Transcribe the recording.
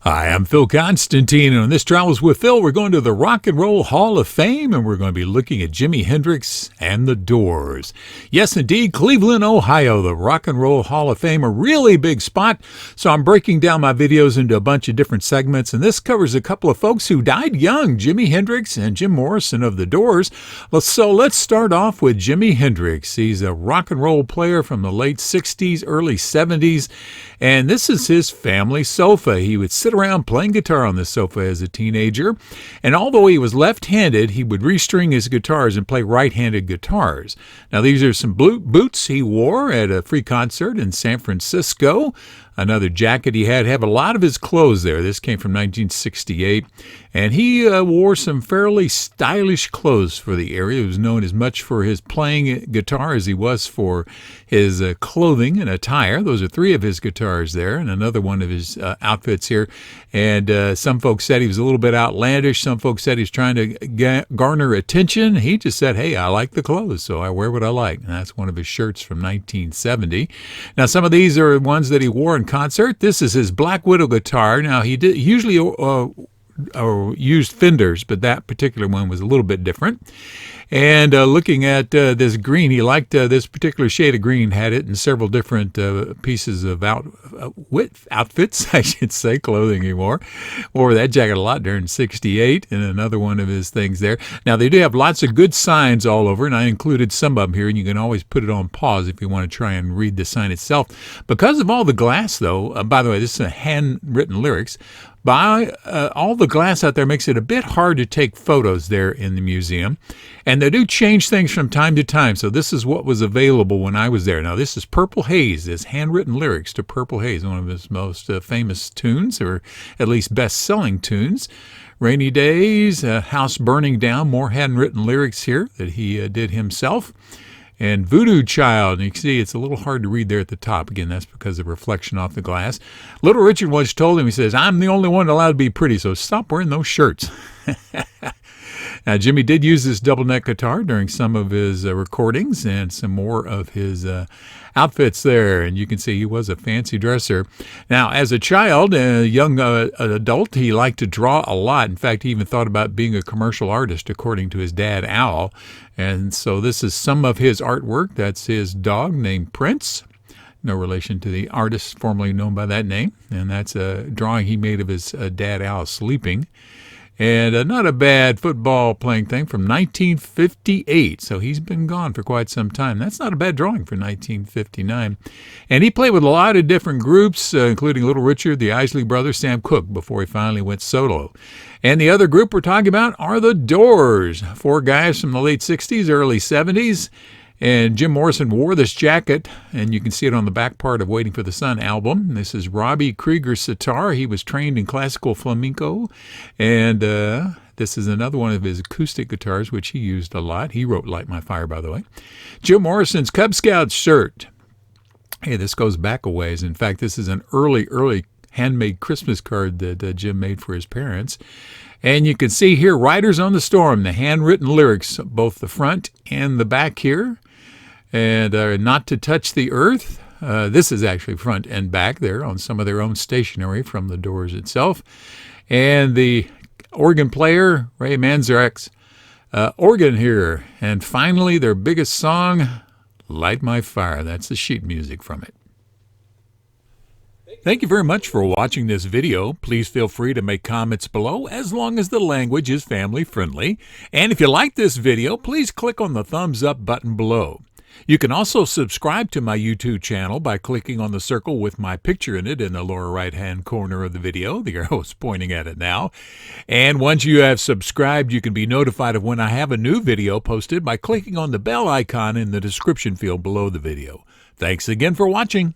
Hi, I'm Phil Constantine, and on this Travels with Phil, we're going to the Rock and Roll Hall of Fame, and we're going to be looking at Jimi Hendrix and the Doors. Yes, indeed, Cleveland, Ohio, the Rock and Roll Hall of Fame, a really big spot. So I'm breaking down my videos into a bunch of different segments, and this covers a couple of folks who died young, Jimi Hendrix and Jim Morrison of the Doors. So let's start off with Jimi Hendrix. He's a rock and roll player from the late 60s, early 70s, and this is his family sofa. He would sit around playing guitar on the sofa as a teenager, and although he was left-handed, he would restring his guitars and play right-handed guitars. Now these are some boots he wore at a free concert in San Francisco. Another jacket he had a lot of his clothes there. This came from 1968, and he wore some fairly stylish clothes for the area. He was known as much for his playing guitar as he was for his clothing and attire. Those are three of his guitars there, and another one of his outfits here. And some folks said he was a little bit outlandish. Some folks said he's trying to garner attention. He just said, hey, I like the clothes, so I wear what I like. And that's one of his shirts from 1970. Now, some of these are ones that he wore in concert. This is his Black Widow guitar. Now, he did usually used Fenders, but that particular one was a little bit different. And looking at this green, he liked this particular shade of green, had it in several different pieces of outfits, I should say, clothing he wore. Wore that jacket a lot during 68, and another one of his things there. Now, they do have lots of good signs all over, and I included some of them here, and you can always put it on pause if you want to try and read the sign itself. Because of all the glass, though, by the way, this is a handwritten lyrics, all the glass out there makes it a bit hard to take photos there in the museum. And they do change things from time to time. So this is what was available when I was there. Now, this is Purple Haze, this handwritten lyrics to Purple Haze, one of his most famous tunes, or at least best-selling tunes. Rainy Days, House Burning Down, more handwritten lyrics here that he did himself. And Voodoo Child, and you can see it's a little hard to read there at the top. Again, that's because of reflection off the glass. Little Richard once told him, he says, I'm the only one allowed to be pretty, so stop wearing those shirts. Now, Jimmy did use this double neck guitar during some of his recordings and some more of his outfits there. And you can see he was a fancy dresser. Now, as a child, a young adult, he liked to draw a lot. In fact, he even thought about being a commercial artist, according to his dad, Al. And so this is some of his artwork. That's his dog named Prince. No relation to the artist formerly known by that name. And that's a drawing he made of his dad, Al, sleeping. And not a bad football playing thing from 1958. So he's been gone for quite some time. That's not a bad drawing for 1959. And he played with a lot of different groups, including Little Richard, the Isley Brothers, Sam Cooke, before he finally went solo. And the other group we're talking about are the Doors. Four guys from the late 60s, early 70s. And Jim Morrison wore this jacket, and you can see it on the back part of Waiting for the Sun album. This is Robbie Krieger's sitar. He was trained in classical flamenco, and this is another one of his acoustic guitars, which he used a lot. He wrote Light My Fire, by the way. Jim Morrison's Cub Scout shirt. Hey, this goes back a ways. In fact, this is an early handmade Christmas card that Jim made for his parents. And you can see here, Riders on the Storm, the handwritten lyrics, both the front and the back here. And Not to Touch the Earth. This is actually front and back there on some of their own stationery from the Doors itself. And the organ player, Ray Manzarek's organ here. And finally, their biggest song, Light My Fire. That's the sheet music from it. Thank you very much for watching this video. Please feel free to make comments below as long as the language is family friendly. And if you like this video, please click on the thumbs up button below. You can also subscribe to my YouTube channel by clicking on the circle with my picture in it in the lower right-hand corner of the video. The arrow is pointing at it now. And once you have subscribed, you can be notified of when I have a new video posted by clicking on the bell icon in the description field below the video. Thanks again for watching.